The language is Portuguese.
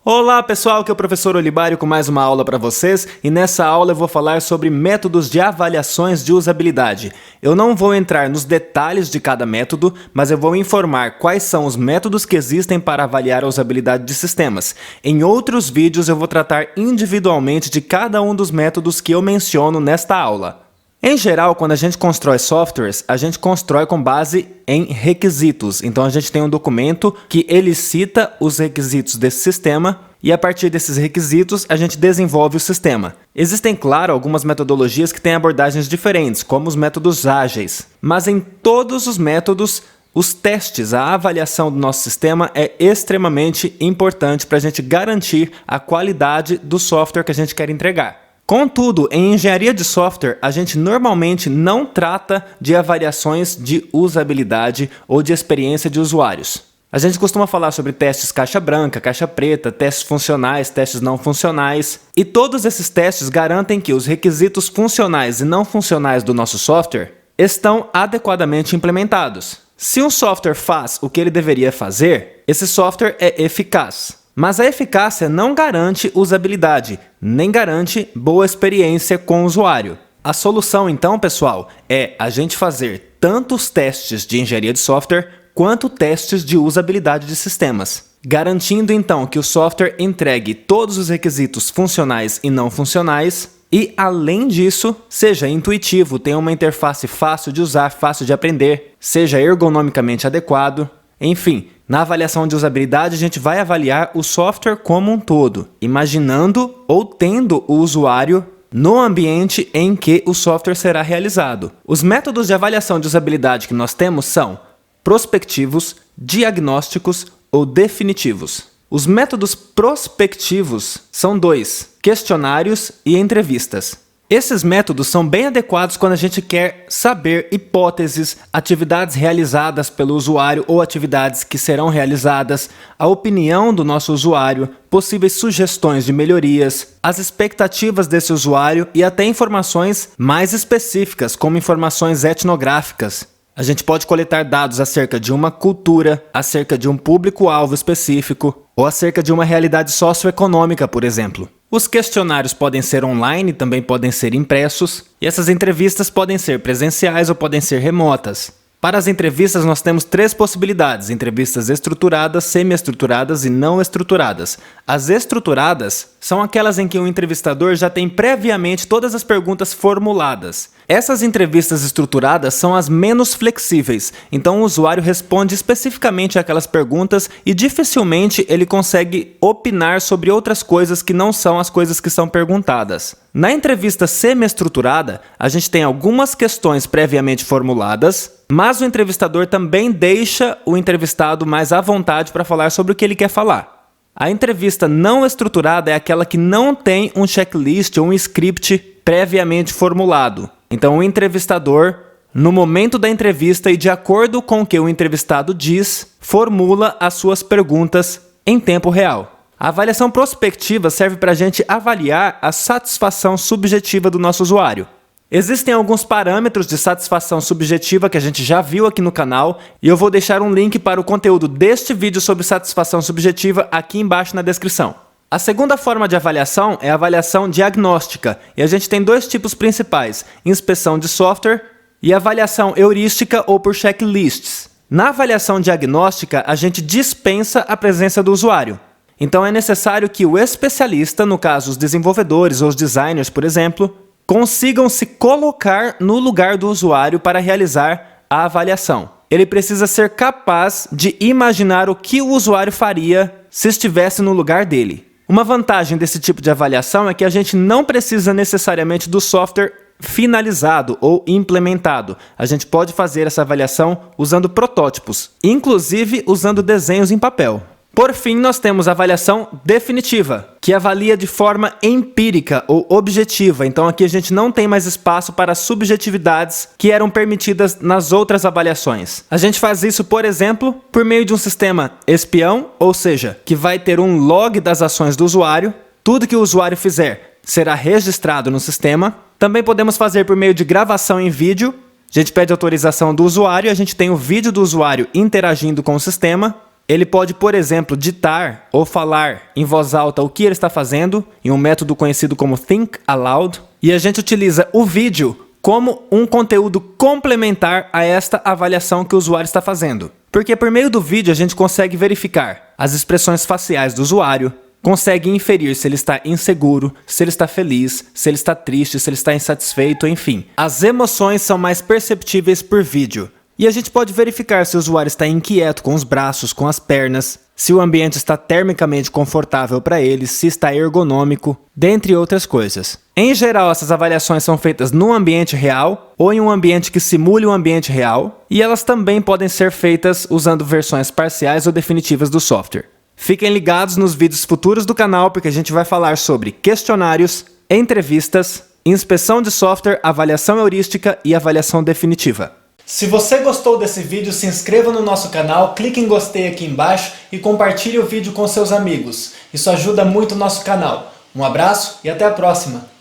Olá pessoal, aqui é o professor Olibário com mais uma aula para vocês e nessa aula eu vou falar sobre métodos de avaliações de usabilidade. Eu não vou entrar nos detalhes de cada método, mas eu vou informar quais são os métodos que existem para avaliar a usabilidade de sistemas. Em outros vídeos eu vou tratar individualmente de cada um dos métodos que eu menciono nesta aula. Em geral, quando a gente constrói softwares, a gente constrói com base em requisitos. Então a gente tem um documento que ele cita os requisitos desse sistema e a partir desses requisitos a gente desenvolve o sistema. Existem, claro, algumas metodologias que têm abordagens diferentes, como os métodos ágeis. Mas em todos os métodos, os testes, a avaliação do nosso sistema é extremamente importante para a gente garantir a qualidade do software que a gente quer entregar. Contudo, em engenharia de software, a gente normalmente não trata de avaliações de usabilidade ou de experiência de usuários. A gente costuma falar sobre testes caixa branca, caixa preta, testes funcionais, testes não funcionais. E todos esses testes garantem que os requisitos funcionais e não funcionais do nosso software estão adequadamente implementados. Se um software faz o que ele deveria fazer, esse software é eficaz. Mas a eficácia não garante usabilidade, nem garante boa experiência com o usuário. A solução então, pessoal, é a gente fazer tanto os testes de engenharia de software quanto testes de usabilidade de sistemas, garantindo então que o software entregue todos os requisitos funcionais e não funcionais e, além disso, seja intuitivo, tenha uma interface fácil de usar, fácil de aprender, seja ergonomicamente adequado, enfim. Na avaliação de usabilidade, a gente vai avaliar o software como um todo, imaginando ou tendo o usuário no ambiente em que o software será realizado. Os métodos de avaliação de usabilidade que nós temos são prospectivos, diagnósticos ou definitivos. Os métodos prospectivos são dois: questionários e entrevistas. Esses métodos são bem adequados quando a gente quer saber hipóteses, atividades realizadas pelo usuário ou atividades que serão realizadas, a opinião do nosso usuário, possíveis sugestões de melhorias, as expectativas desse usuário e até informações mais específicas, como informações etnográficas. A gente pode coletar dados acerca de uma cultura, acerca de um público-alvo específico ou acerca de uma realidade socioeconômica, por exemplo. Os questionários podem ser online, também podem ser impressos, e essas entrevistas podem ser presenciais ou podem ser remotas. Para as entrevistas, nós temos três possibilidades: entrevistas estruturadas, semi-estruturadas e não estruturadas. As estruturadas são aquelas em que o entrevistador já tem previamente todas as perguntas formuladas. Essas entrevistas estruturadas são as menos flexíveis, então o usuário responde especificamente aquelas perguntas e dificilmente ele consegue opinar sobre outras coisas que não são as coisas que são perguntadas. Na entrevista semi-estruturada, a gente tem algumas questões previamente formuladas, mas o entrevistador também deixa o entrevistado mais à vontade para falar sobre o que ele quer falar. A entrevista não estruturada é aquela que não tem um checklist ou um script previamente formulado. Então o entrevistador, no momento da entrevista e de acordo com o que o entrevistado diz, formula as suas perguntas em tempo real. A avaliação prospectiva serve para a gente avaliar a satisfação subjetiva do nosso usuário. Existem alguns parâmetros de satisfação subjetiva que a gente já viu aqui no canal e eu vou deixar um link para o conteúdo deste vídeo sobre satisfação subjetiva aqui embaixo na descrição. A segunda forma de avaliação é a avaliação diagnóstica e a gente tem dois tipos principais: inspeção de software e avaliação heurística ou por checklists. Na avaliação diagnóstica, a gente dispensa a presença do usuário. Então é necessário que o especialista, no caso os desenvolvedores ou os designers, por exemplo, consigam se colocar no lugar do usuário para realizar a avaliação. Ele precisa ser capaz de imaginar o que o usuário faria se estivesse no lugar dele. Uma vantagem desse tipo de avaliação é que a gente não precisa necessariamente do software finalizado ou implementado. A gente pode fazer essa avaliação usando protótipos, inclusive usando desenhos em papel. Por fim, nós temos a avaliação definitiva, que avalia de forma empírica ou objetiva. Então aqui a gente não tem mais espaço para subjetividades que eram permitidas nas outras avaliações. A gente faz isso, por exemplo, por meio de um sistema espião, ou seja, que vai ter um log das ações do usuário. Tudo que o usuário fizer será registrado no sistema. Também podemos fazer por meio de gravação em vídeo. A gente pede autorização do usuário e a gente tem o vídeo do usuário interagindo com o sistema. Ele pode, por exemplo, ditar ou falar em voz alta o que ele está fazendo, em um método conhecido como Think Aloud. E a gente utiliza o vídeo como um conteúdo complementar a esta avaliação que o usuário está fazendo. Porque por meio do vídeo a gente consegue verificar as expressões faciais do usuário, consegue inferir se ele está inseguro, se ele está feliz, se ele está triste, se ele está insatisfeito, enfim. As emoções são mais perceptíveis por vídeo. E a gente pode verificar se o usuário está inquieto com os braços, com as pernas, se o ambiente está termicamente confortável para ele, se está ergonômico, dentre outras coisas. Em geral, essas avaliações são feitas no ambiente real ou em um ambiente que simule um ambiente real, e elas também podem ser feitas usando versões parciais ou definitivas do software. Fiquem ligados nos vídeos futuros do canal, porque a gente vai falar sobre questionários, entrevistas, inspeção de software, avaliação heurística e avaliação definitiva. Se você gostou desse vídeo, se inscreva no nosso canal, clique em gostei aqui embaixo e compartilhe o vídeo com seus amigos. Isso ajuda muito o nosso canal. Um abraço e até a próxima!